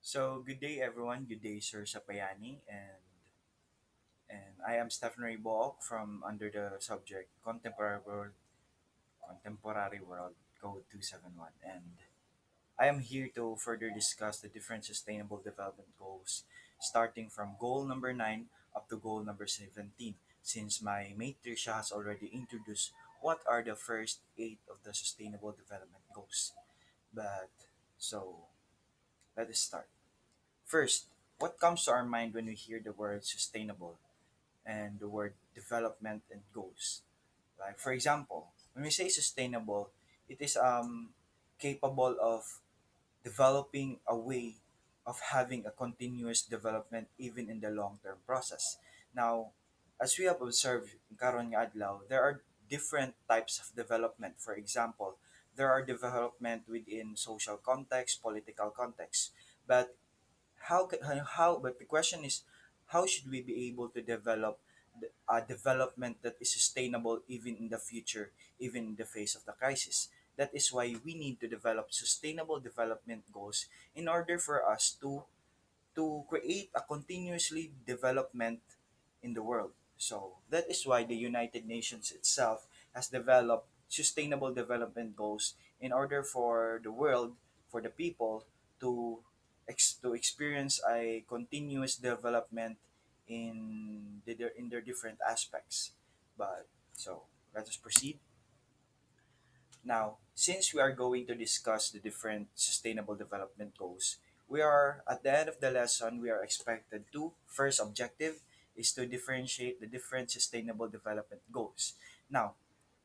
So, good day everyone. Good day, Sir Sapayani, and I am Stephanie Booc from under the subject Contemporary World Code 271, and I am here to further discuss the different sustainable development goals, starting from goal number 9 up to goal number 17. Since my mate Trisha has already introduced what are the first 8 of the sustainable development goals. But so let us start. First, what comes to our mind when we hear the word sustainable and the word development and goals? Like for example, when we say sustainable, it is capable of developing a way of having a continuous development even in the long-term process. Now, as we have observed in karon nga adlaw, there are different types of development. For example, there are development within social context, political context. But but the question is, how should we be able to develop a development that is sustainable even in the future, even in the face of the crisis? That is why we need to develop sustainable development goals in order for us to create a continuously development in the world. So that is why the United Nations itself has developed sustainable development goals in order for the world, for the people to to experience a continuous development in their different aspects. But so let us proceed. Now, since we are going to discuss the different sustainable development goals, we are at the end of the lesson, we are expected to first objective is to differentiate the different sustainable development goals. Now,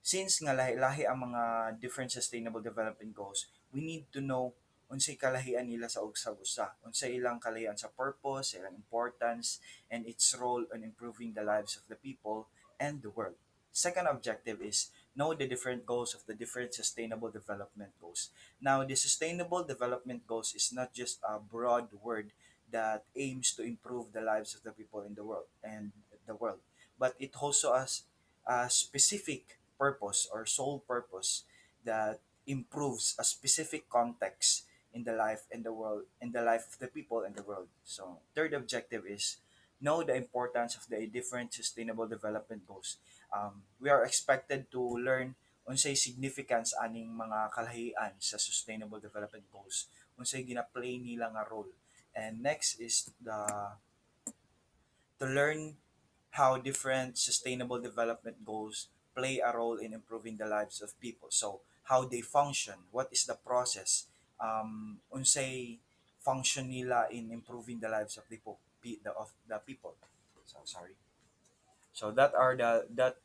since nga lahi-lahi ang mga different sustainable development goals, we need to know unsay kalahian nila sa usa unsay ilang kalahian sa purpose, ilang importance, and its role in improving the lives of the people and the world. Second objective is know the different goals of the different sustainable development goals. Now, the sustainable development goals is not just a broad word that aims to improve the lives of the people in the world, but it also has a specific purpose or sole purpose that improves a specific context in the life and the world in the life of the people and the world. So third objective is know the importance of the different sustainable development goals. We are expected to learn unsay significance aning mga kalahian sa sustainable development goals, unsay gina-play nila nga role. And next is the to learn how different sustainable development goals play a role in improving the lives of people. So how they function, what is the process, unsay function nila in improving the lives of the people. So sorry. So that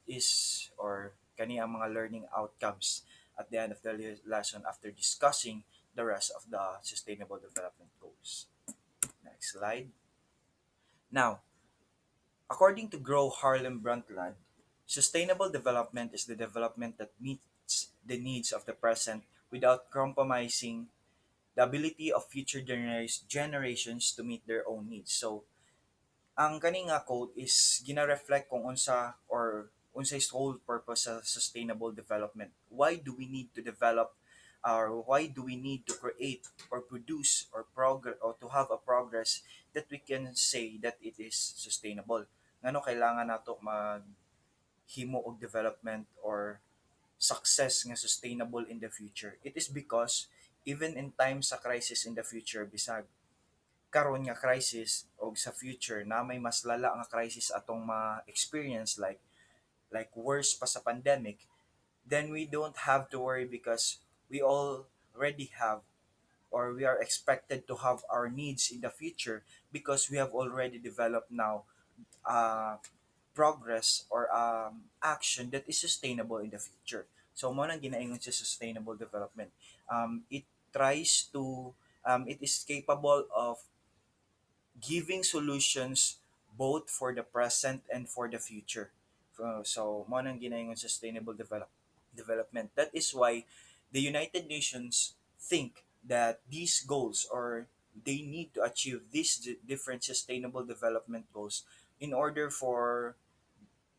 is or kani ang mga learning outcomes at the end of the lesson after discussing the rest of the sustainable development goals. Next slide. Now, according to Gro Harlem Brundtland, sustainable development is the development that meets the needs of the present without compromising the ability of future generations to meet their own needs. So, ang kani nga quote is gina-reflect kung unsa or unsay sole purpose sa sustainable development. Why do we need to develop or why do we need to create or produce or progress or to have a progress that we can say that it is sustainable? Ngano kailangan nato maghimo og development or success nga sustainable in the future? It is because even in times sa crisis in the future bisag karon nga crisis o sa future na may mas lala nga crisis atong ma-experience like worse pa sa pandemic, then we don't have to worry because we already have or we are expected to have our needs in the future because we have already developed now progress or action that is sustainable in the future. So mo nang ginaingon sa sustainable development. It tries to it is capable of giving solutions both for the present and for the future. So mo nang ginayong sustainable development. That is why the United Nations think that these goals or they need to achieve these different sustainable development goals in order for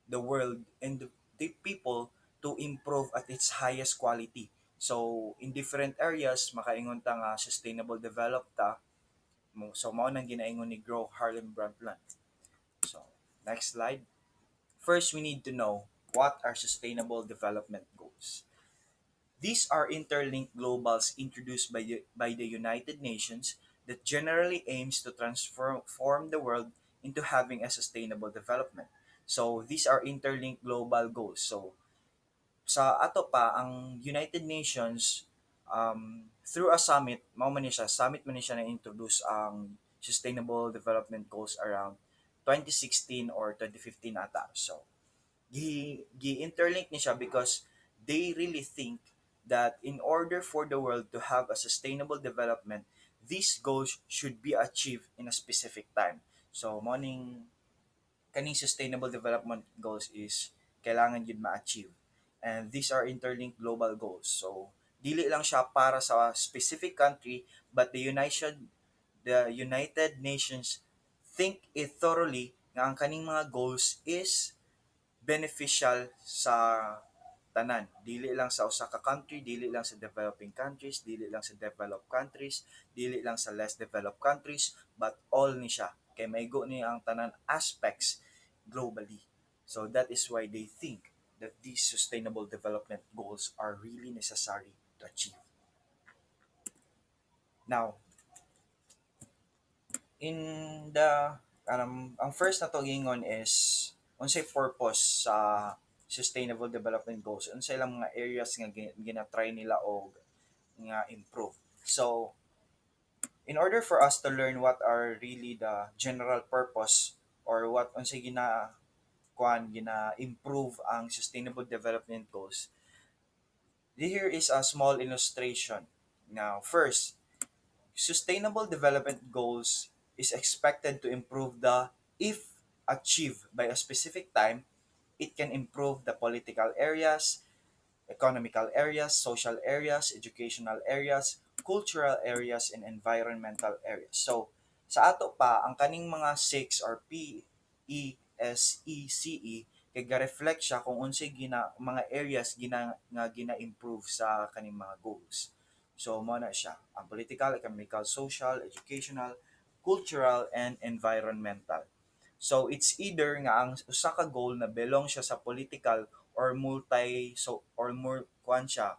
the world and the people to improve at its highest quality. So in different areas makaingon ta nga sustainable develop ta So mao nang ginaingon ni Gro Harlem Brundtland. So next slide. First, we need to know what are sustainable development goals. These are interlinked globals introduced by the United Nations that generally aims to transform the world into having a sustainable development. So these are interlinked global goals. So sa ato pa ang United Nations through a summit, mao man ni siya, summit man ni siya na introduce ang Sustainable Development Goals around 2016 or 2015 ata. So gi-interlink ni siya because they really think that in order for the world to have a sustainable development, these goals should be achieved in a specific time. So morning kaning sustainable development goals is kailangan yun ma-achieve. And these are interlinked global goals. So dili lang siya para sa specific country, but the United Nations think it thoroughly nga ang kaning mga goals is beneficial sa tanan. Dili lang sa usa ka country, dili lang sa developing countries, dili lang sa developed countries, dili lang sa less developed countries, but all ni siya. Kay maigo ni ang tanan aspects globally. So that is why they think that these sustainable development goals are really necessary to achieve. Now, in ang first na to gingon is unsay purpose sa sustainable development goals, unsay lang mga areas nga gina-try nila o nga improve. So in order for us to learn what are really the general purpose or what unsay gina improve ang sustainable development goals, here is a small illustration. Now first, sustainable development goals is expected to improve the if achieved by a specific time, it can improve the political areas, economical areas, social areas, educational areas, cultural areas, and environmental areas. So, sa ato pa, ang kaning mga 6 or P, E, S, E, C, E, kay ga-reflect siya kung unsay mga areas nga gina-improve sa kaning mga goals. So, mo na siya, ang political, economical, social, educational, cultural, and environmental. So, it's either nga ang usa ka goal na belong siya sa political or more kuan siya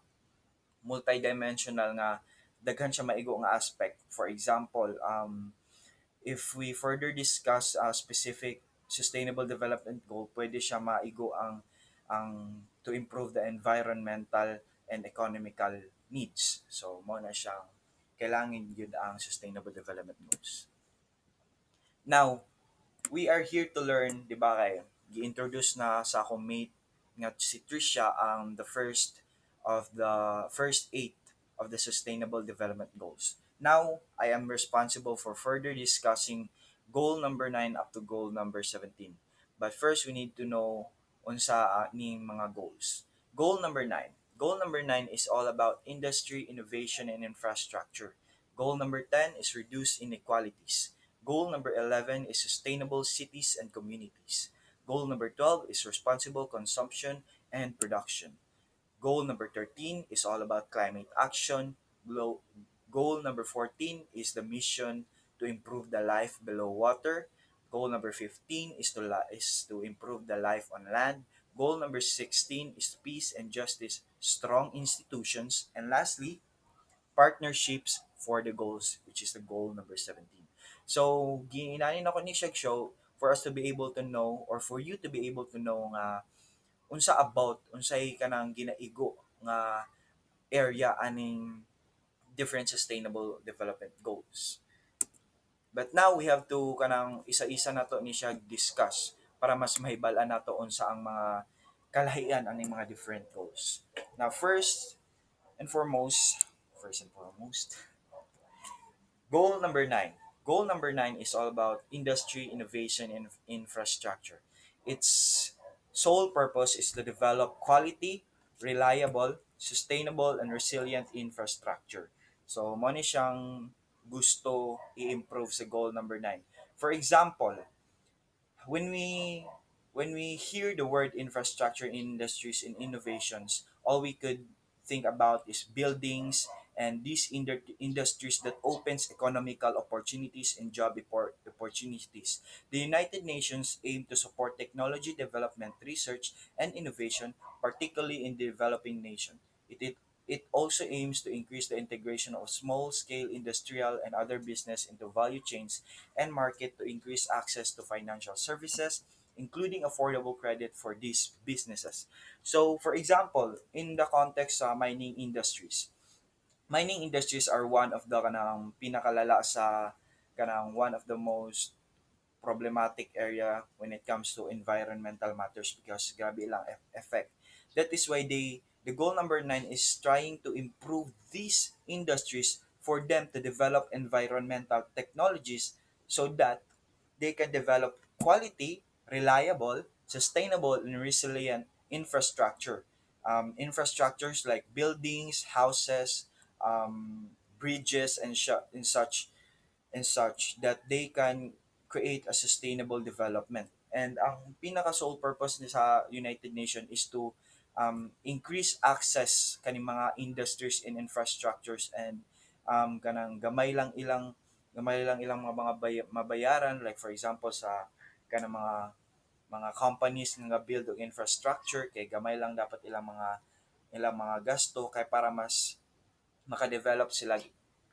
multidimensional nga daghan siya maigo nga aspect. For example, if we further discuss a specific sustainable development goal, pwede siya maigo ang to improve the environmental and economical needs. So mo na siyang kailangan yun ang sustainable development goals. Now, we are here to learn, di ba kay, gi-introduce na sa akong mate nga si Trisha ang the first eight of the Sustainable Development Goals. Now, I am responsible for further discussing goal number 9 up to goal number 17. But first, we need to know unsa ni mga goals. Goal number 9. Goal number 9 is all about industry, innovation, and infrastructure. Goal number 10 is reduce inequalities. Goal number 11 is sustainable cities and communities. Goal number 12 is responsible consumption and production. Goal number 13 is all about climate action. Goal number 14 is the mission to improve the life below water. Goal number 15 is to improve the life on land. Goal number 16 is peace and justice, strong institutions. And lastly, partnerships for the goals, which is the goal number 17. So, ginanin ako ni Shag Show for us to be able to know or for you to be able to know nga unsay kanang ginaigo nga area aning different sustainable development goals. But now we have to kanang isa-isa na to ni siya discuss para mas mahibal-an nato unsa ang mga kalahian aning mga different goals. Now first and foremost, goal number 9. Goal number 9 is all about industry, innovation, and infrastructure. Its sole purpose is to develop quality, reliable, sustainable, and resilient infrastructure. So, mo ni siyang gusto i-improve sa goal number 9. For example, when we when we hear the word infrastructure, industries, and innovations, all we could think about is buildings and these industries that opens economical opportunities and job opportunities. The United Nations aim to support technology development, research, and innovation, particularly in developing nations. It also aims to increase the integration of small-scale industrial and other business into value chains and market to increase access to financial services, including affordable credit for these businesses. So, for example, in the context sa mining industries are one of the kanang pinakalala sa kanang one of the most problematic area when it comes to environmental matters because grabe lang effect. That is why the goal number 9 is trying to improve these industries for them to develop environmental technologies so that they can develop quality, reliable, sustainable, and resilient infrastructure. Infrastructures like buildings, houses, bridges, and such that they can create a sustainable development. And ang pinaka sole purpose ni sa United Nations is to increase access kaning mga industries and infrastructures and kanang gamay lang ilang mga mabayaran like for example sa kanang mga companies nga build og infrastructure kay gamay lang dapat ilang mga gasto kay para mas maka-develop sila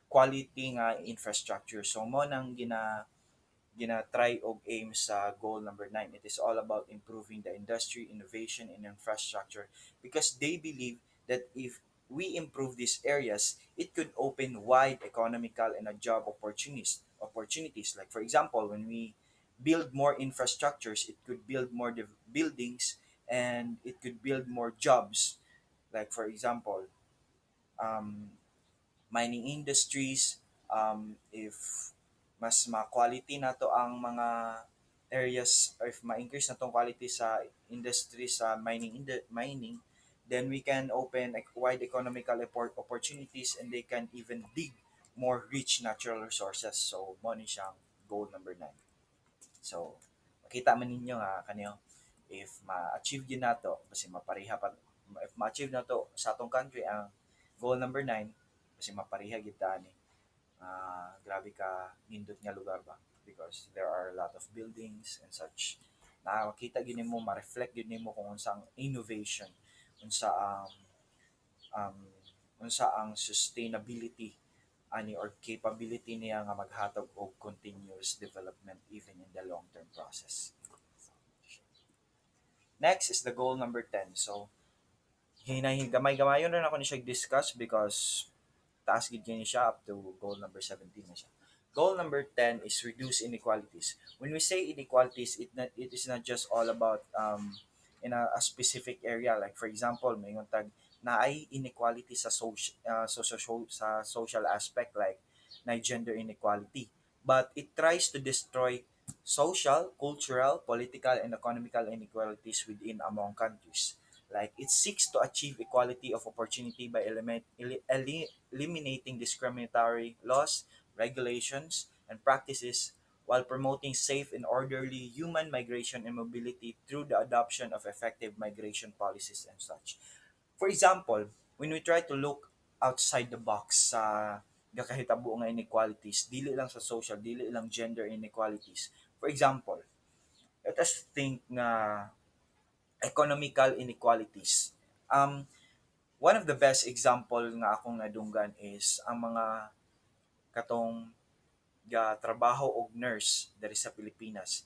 quality nga infrastructure. So mo nang gina-try og aim sa goal number 9. It is all about improving the industry, innovation, and infrastructure because they believe that if we improve these areas, it could open wide economical and job opportunities. Like for example, when we build more infrastructures, it could build more buildings and it could build more jobs. Like for example, um, mining industries, if mas ma-quality na to ang mga areas or if ma-increase na tong quality sa industry sa mining, then we can open wide economical opportunities and they can even dig more rich natural resources. So, mo ni siyang goal number 9. So, makita man ninyo nga kanyo if ma-achieve yun nato kasi mapareha pa if ma-achieve na to sa atong country ang goal number 9 kasi mapareha gid ta ni grabe ka nindot nga lugar ba because there are a lot of buildings and such nakakita gid nimo ma-reflect gid nimo kung unsa ang innovation unsa ang um, unsa ang sustainability ani or capability niya nga maghatag og continuous development even in the long term process. Next is the goal number 10. So, gamay-gamayon na ako ni siya discuss because taas gid kini siya up to goal number 17 na siya. Goal number 10 is reduce inequalities. When we say inequalities, it is not just all about in a specific area like for example, may tag na ay inequality sa sa social aspect like na gender inequality. But it tries to destroy social, cultural, political, and economical inequalities within among countries. Like it seeks to achieve equality of opportunity by eliminating discriminatory laws, regulations, and practices while promoting safe and orderly human migration and mobility through the adoption of effective migration policies and such. For example, when we try to look outside the box sa gakahitabo nga inequalities, dili lang sa social, dili lang gender inequalities. For example, let us think nga economical inequalities. One of the best example nga akong nadunggan is ang mga katong trabaho og nurse diri sa Pilipinas.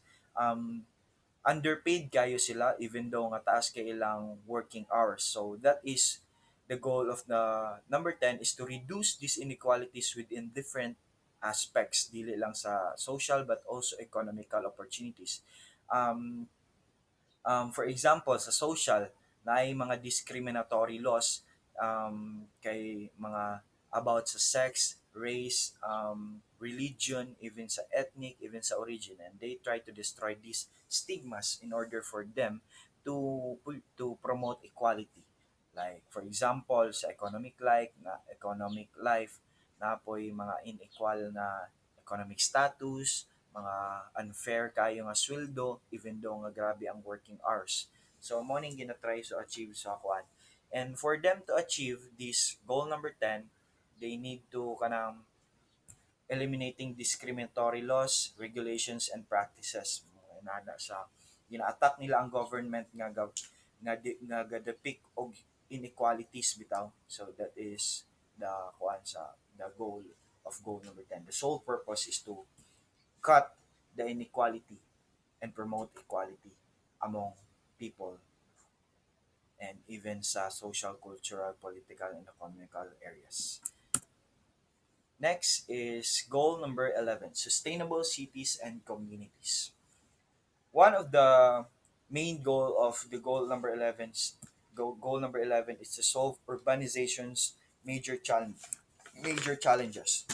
Underpaid kayo sila even though nga taas kay ilang working hours. So that is the goal of the number 10 is to reduce these inequalities within different aspects dili lang sa social but also economical opportunities. Um, for example, sa social, na ay mga discriminatory laws kay mga about sa sex, race, religion, even sa ethnic, even sa origin. And they try to destroy these stigmas in order for them to promote equality. Like, for example, sa economic life, na po'y mga inequal na economic status, mga unfair kayo nga sweldo even though nga grabe ang working hours. So mo ning gina-try to achieve sa kuan. And for them to achieve this goal number 10, They need to kanang eliminating discriminatory laws, regulations, and practices. Nana sa gina-attack nila ang government nga ga-depict og inequalities bitaw. So that is the kuan sa the goal of goal number 10. The sole purpose is to cut the inequality and promote equality among people and even sa social, cultural, political, and economical areas. Next is goal number 11, sustainable cities and communities. One of the main goal of the goal number 11 is to solve urbanization's major challenge major challenges.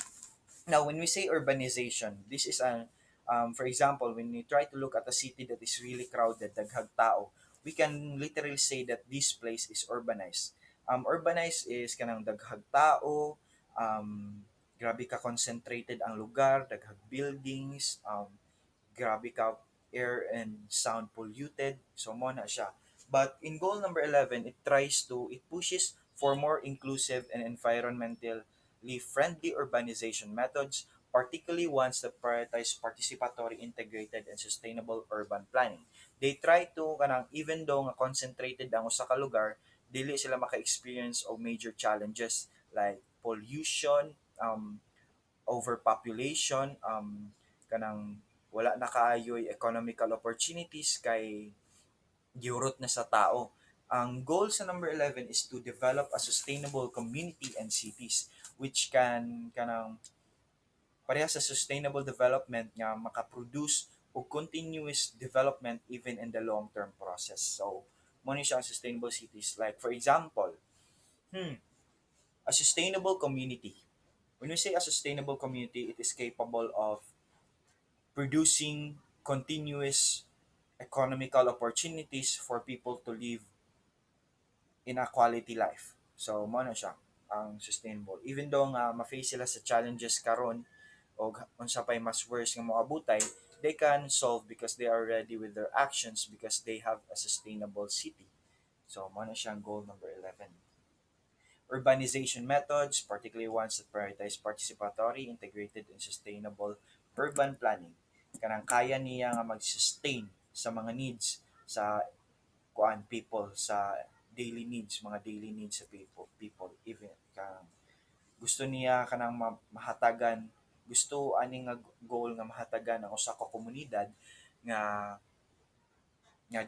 Now, when we say urbanization, this is an for example, when you try to look at a city that is really crowded, daghang tao, we can literally say that this place is urbanized. Urbanized is kanang daghang tao, grabe ka concentrated ang lugar, daghang buildings, grabe ka air and sound polluted. So mo na siya. But in goal number 11, it pushes for more inclusive and environmentally friendly urbanization methods, particularly ones that prioritize participatory, integrated, and sustainable urban planning. They try to kanang even though nga concentrated ang usa ka lugar, dili sila maka-experience of major challenges like pollution, overpopulation, kanang wala na kaayoy economical opportunities kay giurot na sa tao. Ang goal sa number 11 is to develop a sustainable community and cities which can kanang pareha sa sustainable development nga makaproduce o continuous development even in the long-term process. So, mo ni siya ang sustainable cities. Like for example, a sustainable community. When we say a sustainable community, it is capable of producing continuous economical opportunities for people to live in a quality life. So, mo na siya ang sustainable. Even though nga ma-face sila sa challenges karon o unsa pay mas worse nga moabutay, they can solve because they are ready with their actions because they have a sustainable city. So, mo na siyang goal number 11. Urbanization methods, particularly ones that prioritize participatory, integrated, and sustainable urban planning. Kanang kaya niya nga mag-sustain sa mga needs sa people sa daily needs sa people even kanang gusto niya kanang mahatagan gusto ani nga goal nga mahatagan ang usa ka komunidad nga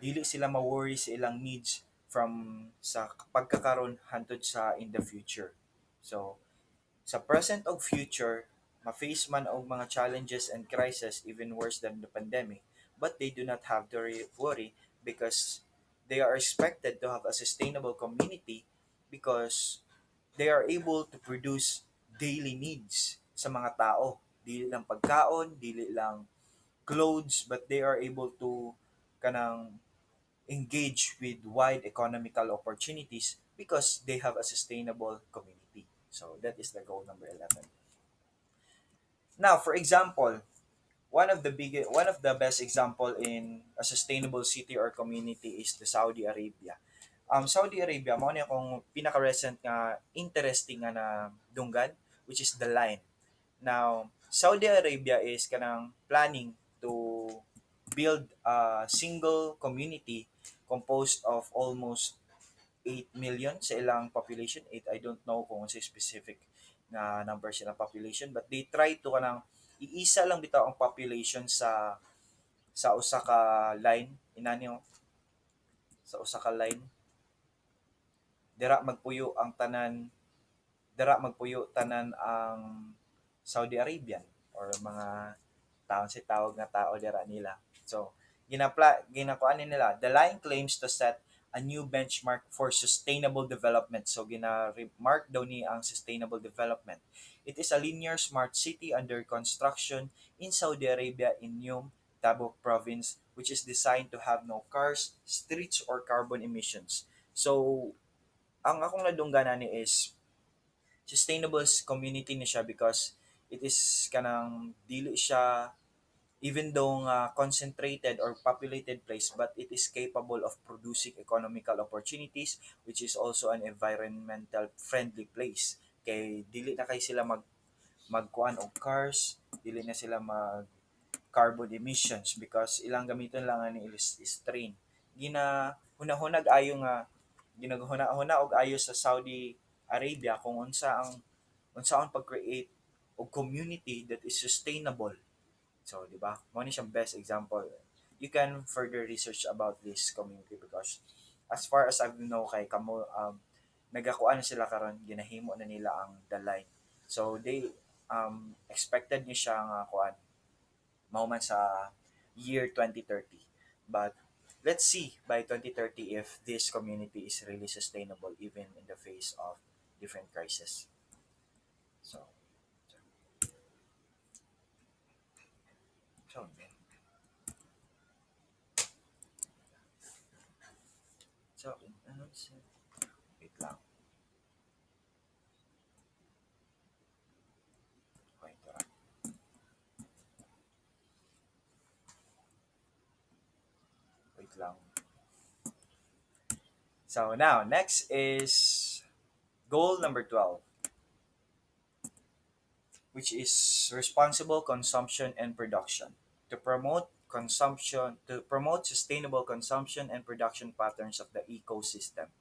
dili sila ma-worry sa ilang needs from sa pagkakaron hantod sa in the future. So, sa present o future, ma-face man og mga challenges and crisis even worse than the pandemic, but they do not have to worry because they are expected to have a sustainable community because they are able to produce daily needs sa mga tao. Dili lang pagkaon, dili lang clothes, but they are able to kanang engage with wide economical opportunities because they have a sustainable community. So that is the goal number 11. Now, for example, one of the best example in a sustainable city or community is the Saudi Arabia. Saudi Arabia mo ni akong pinaka-recent nga interesting nga na dunggan which is the line. Now, Saudi Arabia is kanang planning to build a single community composed of almost 8 million sa ilang population. 8, I don't know kung sa specific na number sila population, but they try to kanang iisa lang bitaw ang population sa usa ka line inani sa usa ka line dira magpuyo ang tanan ang Saudi Arabian or mga taon si tawag nga tao dira nila. So, ginakuan nila. The line claims to set a new benchmark for sustainable development. So, gina-mark daw ni ang sustainable development. It is a linear smart city under construction in Saudi Arabia in Tabuk province, which is designed to have no cars, streets, or carbon emissions. So, ang akong nadungganan ni is sustainable community ni siya because it is kanang dili siya even though concentrated or populated place but it is capable of producing economical opportunities which is also an environmental friendly place kay dili na kay sila magkuan og cars, dili na sila mag carbon emissions because ilang gamiton lang ani is train. Gina hunahunag ayo nga ginaghuna-huna og ayo sa Saudi Arabia kung unsa ang pag-create og community that is sustainable. So, di ba? Mo ni siyang best example. You can further research about this community because as far as I know kay kamo nagakuan na sila karon ginahimo na nila ang the line. So they expected ni siya nga kuan mao man sa year 2030. But let's see by 2030 if this community is really sustainable even in the face of different crises. So, so, so, wait lang. Wait lang. Wait lang. So now, next is goal number 12, which is responsible consumption and production. To promote sustainable consumption and production patterns of the ecosystem.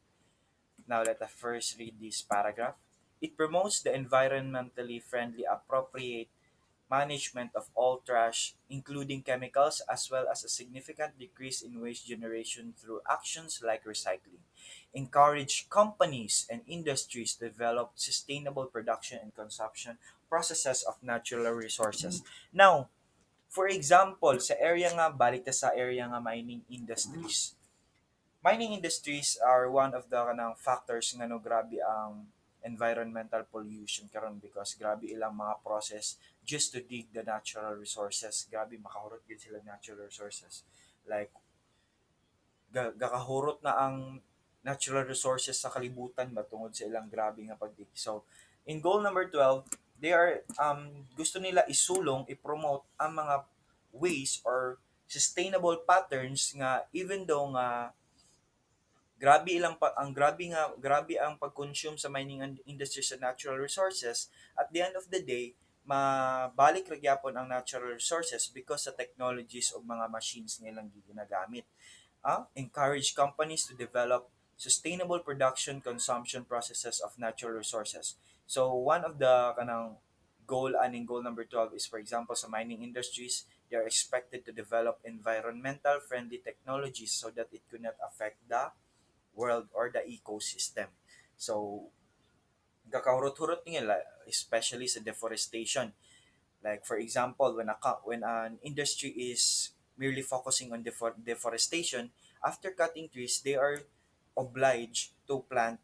Now let us first read this paragraph. It promotes the environmentally friendly, appropriate management of all trash, including chemicals, as well as a significant decrease in waste generation through actions like recycling. Encourage companies and industries to develop sustainable production and consumption processes of natural resources. Now, for example, sa area nga, balik ta sa area nga mining industries. Mining industries are one of the kanang factors nga no grabe ang environmental pollution karon because grabe ilang mga process just to dig the natural resources. Grabe makahurot gid sila natural resources. Like gakahurot na ang natural resources sa kalibutan ba tungod sa ilang grabe nga pagdig. So, in goal number 12, they are gusto nila isulong, i-promote ang mga ways or sustainable patterns nga even though nga grabe ilang ang grabe ang pag-consume sa mining industry sa natural resources, at the end of the day mabalik ra gyapon ang natural resources because sa technologies o mga machines nga ilang ginagamit. Encourage companies to develop sustainable production consumption processes of natural resources. So one of the kanang goal number 12 is, for example, sa mining industries, they are expected to develop environmental friendly technologies so that it could not affect the world or the ecosystem. So gakahurot-hurot nila especially sa deforestation. Like for example, when an industry is merely focusing on deforestation, after cutting trees, they are obliged to plant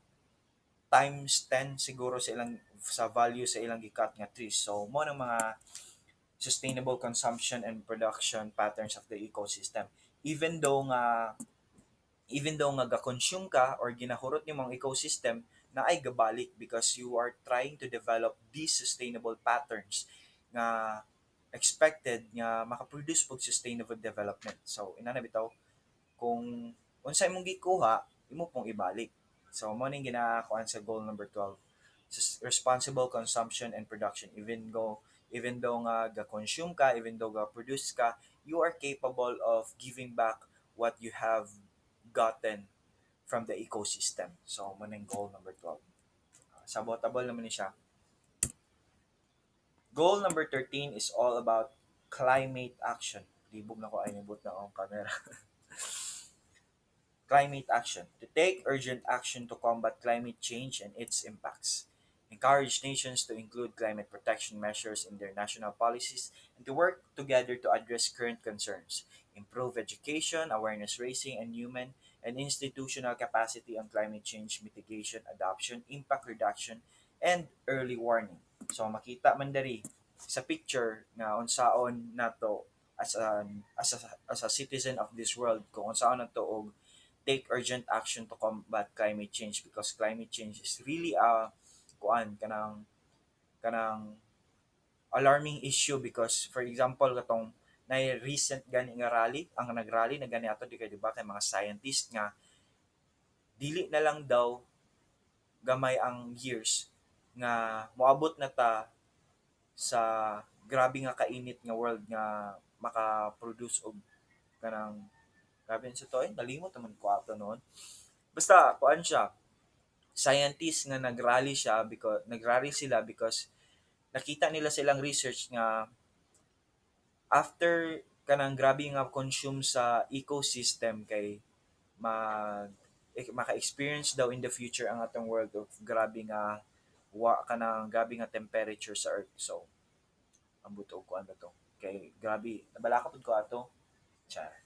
times 10 siguro sa ilang sa value sa ilang gikat nga trees. So mo ng mga sustainable consumption and production patterns of the ecosystem. Even though nga ga-consume ka or ginahurot ni mong ecosystem na ay gabalik because you are trying to develop these sustainable patterns nga expected nga makaproduce pag sustainable development. So ina na bitaw kung unsa imong gikuha imo pong ibalik. So mo ning ginakuan sa goal number 12, responsible consumption and production. Even though nga ga-consume ka, even though ga-produce ka, you are capable of giving back what you have gotten from the ecosystem. So mo ning goal number 12. Sabotable naman ni siya. Goal number 13 is all about climate action. Libog na ko ay nibot na ang camera. Climate action. To take urgent action to combat climate change and its impacts. Encourage nations to include climate protection measures in their national policies and to work together to address current concerns. Improve education, awareness raising, and human and institutional capacity on climate change mitigation, adoption, impact reduction, and early warning. So makita man diri sa picture nga unsaon nato as a citizen of this world kung unsaon nato og take urgent action to combat climate change because climate change is really a kanang alarming issue because for example katong na recent gani nga rally ang nagrally na gani ato di kay di ba kay mga scientist nga dili na lang daw gamay ang years nga moabot na ta sa grabe nga kainit nga world nga maka-produce og kanang grabe sa to nalimot naman ko ato noon. Basta kuan siya, scientist nga nagrally sila because nakita nila silang research nga after kanang grabe nga consume sa ecosystem kay maka-experience daw in the future ang atong world of grabe nga temperature sa earth. So ang buto ko ano to kay grabe nabalaka pud ko ato. Char.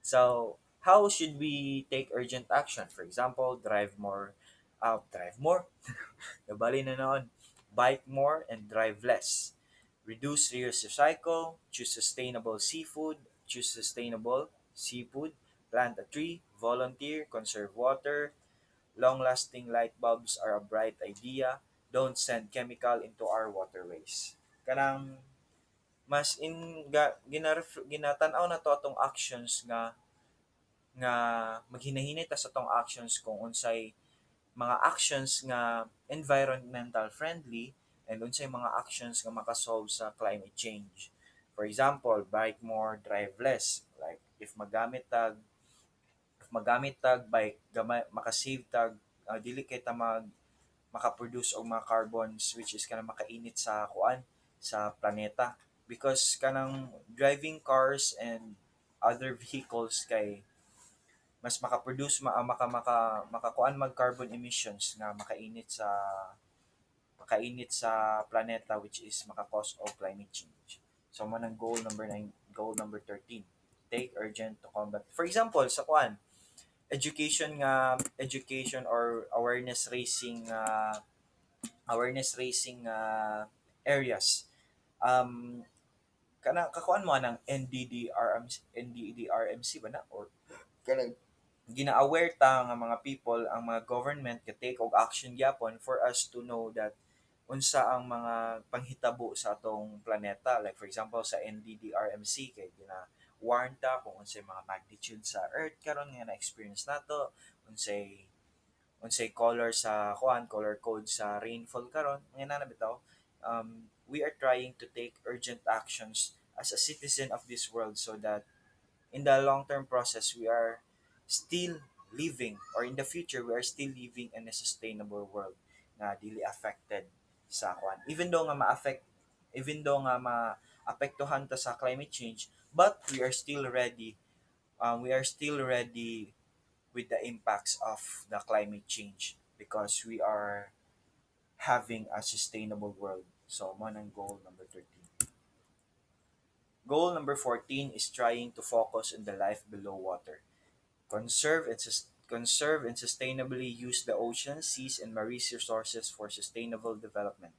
So, how should we take urgent action? For example, drive more, nabali na noon, bike more and drive less. Reduce, reuse, recycle, choose sustainable seafood, plant a tree, volunteer, conserve water, long-lasting light bulbs are a bright idea, don't send chemical into our waterways. Kanang mas in ginatan-aw na to atong actions nga maghinahinay ta sa tong actions kung unsay mga actions nga environmental friendly and unsay mga actions nga makasolve sa climate change. For example, bike more, drive less. Like if magamit tag bike makasave tag dili kay ta makaproduce og mga carbons which is kanang makainit sa kuan sa planeta because kanang driving cars and other vehicles kay mas maka-produce makakuan mag carbon emissions nga makainit sa planeta which is maka-cause of climate change. So mo nang goal number 13. Take urgent to combat. For example, sa kuan, education or awareness raising areas. Um kakuan mo ng NDDRMC ba na or kanang gina-aware ta nga mga people ang mga government ka take og action gyapon for us to know that unsa ang mga panghitabo sa atong planeta, like for example sa NDDRMC kay gina-warn ta kung unsay mga magnitude sa earth karon nga na-experience nato, unsay color code sa rainfall karon nga na bitaw. We are trying to take urgent actions as a citizen of this world so that in the long term process we are still living or in the future we are still living in a sustainable world na dili affected sa kwan even though nga maapektuhan ta sa climate change but we are still ready with the impacts of the climate change because we are having a sustainable world. So mo nang goal number 13. Goal number 14 is trying to focus on the life below water. Conserve and sustainably use the oceans, seas, and marine resources for sustainable development.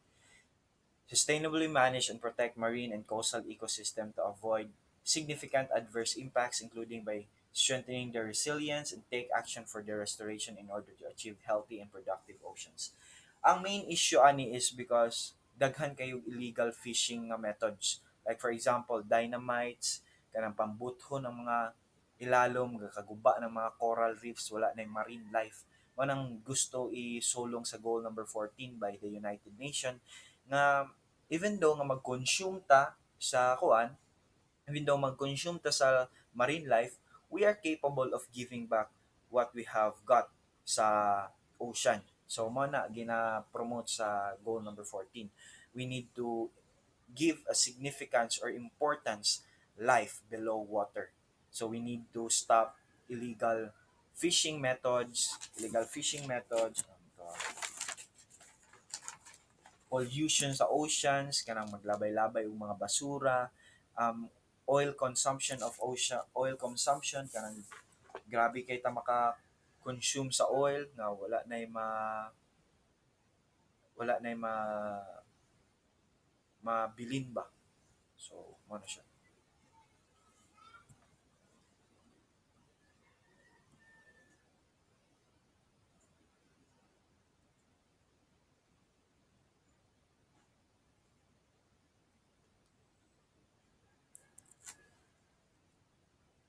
Sustainably manage and protect marine and coastal ecosystem to avoid significant adverse impacts, including by strengthening their resilience and take action for their restoration in order to achieve healthy and productive oceans. Ang main issue ani is because daghan kayo illegal fishing nga methods. Like for example, dynamites, kanang pambuthon ng mga ilalom, kaguba ng mga coral reefs, wala na yung marine life. Manang gusto isulong sa goal number 14 by the United Nations nga even though nga mag-consume ta sa kuan, even though mag-consume ta sa marine life, we are capable of giving back what we have got sa ocean. So mo na gina-promote sa goal number 14. We need to give a significance or importance life below water. So we need to stop illegal fishing methods, pollution sa oceans, kanang maglabay-labay og mga basura, um, oil consumption kanang grabe kay ta maka consume sa oil nga wala na ma mabilin ba. So mo na siya.